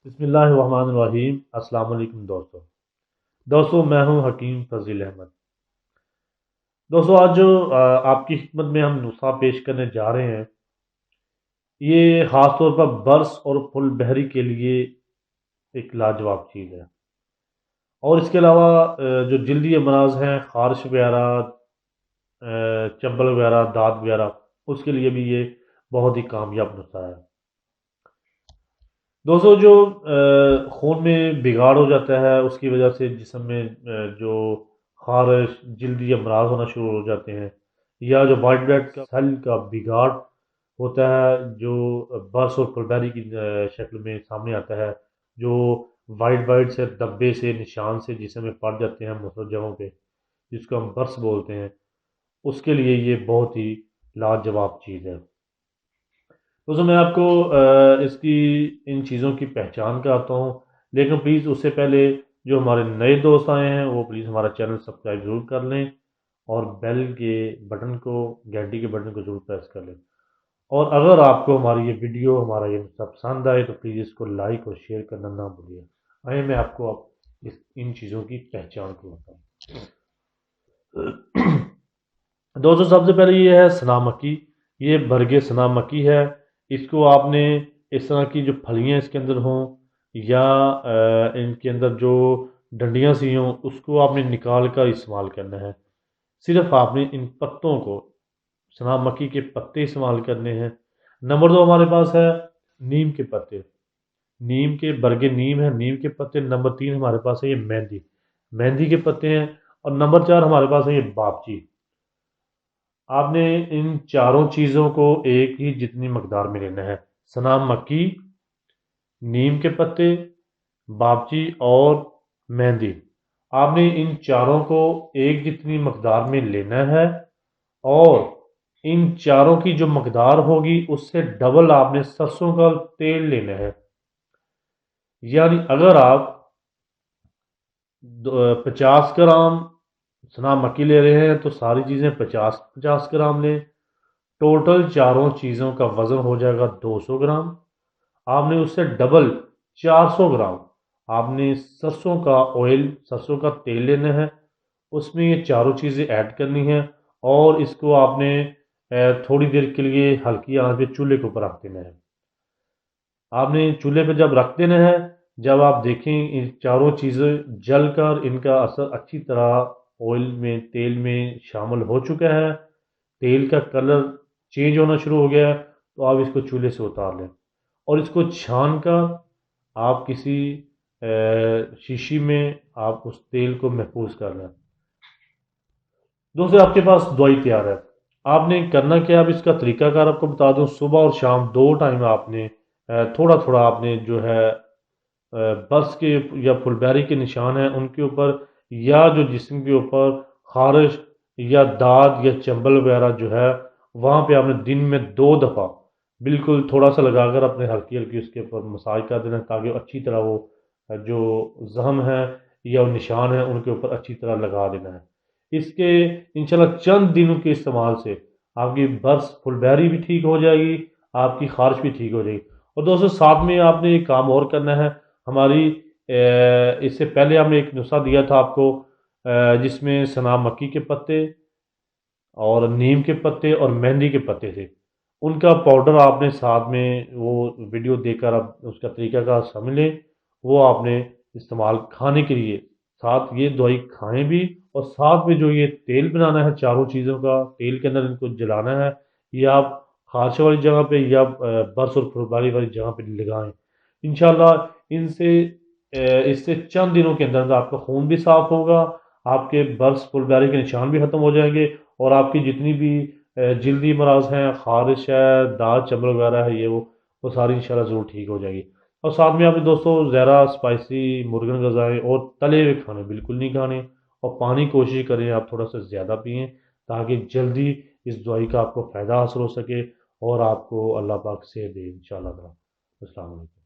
بسم اللہ الرحمن الرحیم۔ السلام علیکم دوستوں میں ہوں حکیم فضیل احمد۔ دوستوں آج جو آپ کی خدمت میں ہم نسخہ پیش کرنے جا رہے ہیں، یہ خاص طور پر برس اور پھل بہری کے لیے ایک لاجواب چیز ہے، اور اس کے علاوہ جو جلدی امراض ہیں، خارش وغیرہ، چمبل وغیرہ، داد وغیرہ، اس کے لیے بھی یہ بہت ہی کامیاب نسخہ ہے۔ دوستوں جو خون میں بگاڑ ہو جاتا ہے، اس کی وجہ سے جسم میں جو خارش، جلدی امراض ہونا شروع ہو جاتے ہیں، یا جو وائٹ بلڈ کا سیل کا بگاڑ ہوتا ہے، جو برس اور پھلبیری کی شکل میں سامنے آتا ہے، جو وائٹ وائٹ سے دبے سے نشان سے جسم میں پڑ جاتے ہیں مختلف جگہوں پہ، جس کو ہم برس بولتے ہیں، اس کے لیے یہ بہت ہی لاجواب چیز ہے۔ دوستوں میں آپ کو اس کی ان چیزوں کی پہچان کراتا ہوں، لیکن پلیز اس سے پہلے جو ہمارے نئے دوست آئے ہیں وہ پلیز ہمارا چینل سبسکرائب ضرور کر لیں، اور بیل کے بٹن کو، گھنٹی کے بٹن کو ضرور پریس کر لیں، اور اگر آپ کو ہماری یہ ویڈیو، ہمارا یہ سب پسند آئے تو پلیز اس کو لائک اور شیئر کرنا نہ بھولیے۔ آئے میں آپ کو اب ان چیزوں کی پہچان کرواتا ہوں۔ دوستوں سب سے پہلے یہ ہے سنا مکی۔ یہ برگے سنا مکی ہے۔ اس کو آپ نے اس طرح کی جو پھلیاں اس کے اندر ہوں، یا ان کے اندر جو ڈنڈیاں سی ہوں، اس کو آپ نے نکال کر استعمال کرنا ہے۔ صرف آپ نے ان پتوں کو، سنا مکی کے پتے استعمال کرنے ہیں۔ نمبر 2 ہمارے پاس ہے نیم کے پتے، نیم کے برگے نیم ہیں، نیم کے پتے۔ نمبر 3 ہمارے پاس ہے یہ مہندی، مہندی کے پتے ہیں، اور نمبر 4 ہمارے پاس ہے یہ باپچی۔ آپ نے ان چاروں چیزوں کو ایک ہی جتنی مقدار میں لینا ہے: سنا مکی، نیم کے پتے، باپچی اور مہندی۔ آپ نے ان چاروں کو ایک جتنی مقدار میں لینا ہے، اور ان چاروں کی جو مقدار ہوگی اس سے ڈبل آپ نے سرسوں کا تیل لینا ہے۔ یعنی اگر آپ 50 گرام سنا مکی لے رہے ہیں تو ساری چیزیں 50 گرام لیں۔ ٹوٹل چاروں چیزوں کا وزن ہو جائے گا 200 گرام۔ آپ نے اس سے ڈبل 400 گرام آپ نے سرسوں کا آئل، سرسوں کا تیل لینا ہے، اس میں یہ چاروں چیزیں ایڈ کرنی ہیں، اور اس کو آپ نے تھوڑی دیر کے لیے ہلکی آنچ پہ چولہے کے اوپر رکھ دینا ہے۔ آپ نے چولہے پہ جب رکھ دینا ہے، جب آپ دیکھیں ان چاروں چیزیں جل کر ان کا اثر اچھی طرح آئل میں، تیل میں شامل ہو چکا ہے، تیل کا کلر چینج ہونا شروع ہو گیا ہے، تو آپ اس کو چولہے سے اتار لیں، اور اس کو چھان کر آپ کسی شیشی میں آپ اس تیل کو محفوظ کر لیں۔ دوستوں آپ کے پاس دوائی تیار ہے۔ آپ نے کرنا کیا، اب اس کا طریقہ کار آپ کو بتا دوں۔ صبح اور شام دو ٹائم آپ نے تھوڑا تھوڑا آپ نے جو ہے برس کے یا پھلبیری کے نشان ہیں ان کے اوپر، یا جو جسم کے اوپر خارش یا داد یا چمبل وغیرہ جو ہے، وہاں پہ آپ نے دن میں 2 دفعہ بالکل تھوڑا سا لگا کر اپنے ہلکی ہلکی اس کے اوپر مساج کر دینا، تاکہ اچھی طرح وہ جو زخم ہے یا وہ نشان ہے ان کے اوپر اچھی طرح لگا دینا ہے۔ اس کے انشاءاللہ چند دنوں کے استعمال سے آپ کی برس پھلبیری بھی ٹھیک ہو جائے گی، آپ کی خارش بھی ٹھیک ہو جائے گی۔ اور دوستوں ساتھ میں آپ نے ایک کام اور کرنا ہے۔ ہماری اس سے پہلے ہم نے ایک نسخہ دیا تھا آپ کو، جس میں سنا مکی کے پتے اور نیم کے پتے اور مہندی کے پتے تھے، ان کا پاؤڈر آپ نے ساتھ میں، وہ ویڈیو دیکھ کر اب اس کا طریقہ کا سمجھ لیں، وہ آپ نے استعمال کھانے کے لیے، ساتھ یہ دوائی کھائیں بھی، اور ساتھ میں جو یہ تیل بنانا ہے چاروں چیزوں کا، تیل کے اندر ان کو جلانا ہے، یہ آپ خارش والی جگہ پہ یا برس اور پھلبیری والی جگہ پہ لگائیں۔ انشاءاللہ ان سے اس سے چند دنوں کے اندر آپ کا خون بھی صاف ہوگا، آپ کے برس پھلبیری کے نشان بھی ختم ہو جائیں گے، اور آپ کی جتنی بھی جلدی امراض ہیں، خارش ہے، داد چمبل وغیرہ ہے، وہ ساری انشاءاللہ ضرور ٹھیک ہو جائے گی۔ اور ساتھ میں آپ نے دوستوں زیادہ اسپائسی مرغن غذائیں اور تلے ہوئے کھانے بالکل نہیں کھانے، اور پانی کوشش کریں آپ تھوڑا سا زیادہ پئیں، تاکہ جلدی اس دوائی کا آپ کو فائدہ حاصل ہو سکے، اور آپ کو اللہ پاک صحت دے انشاءاللہ تعالی۔ السلام علیکم۔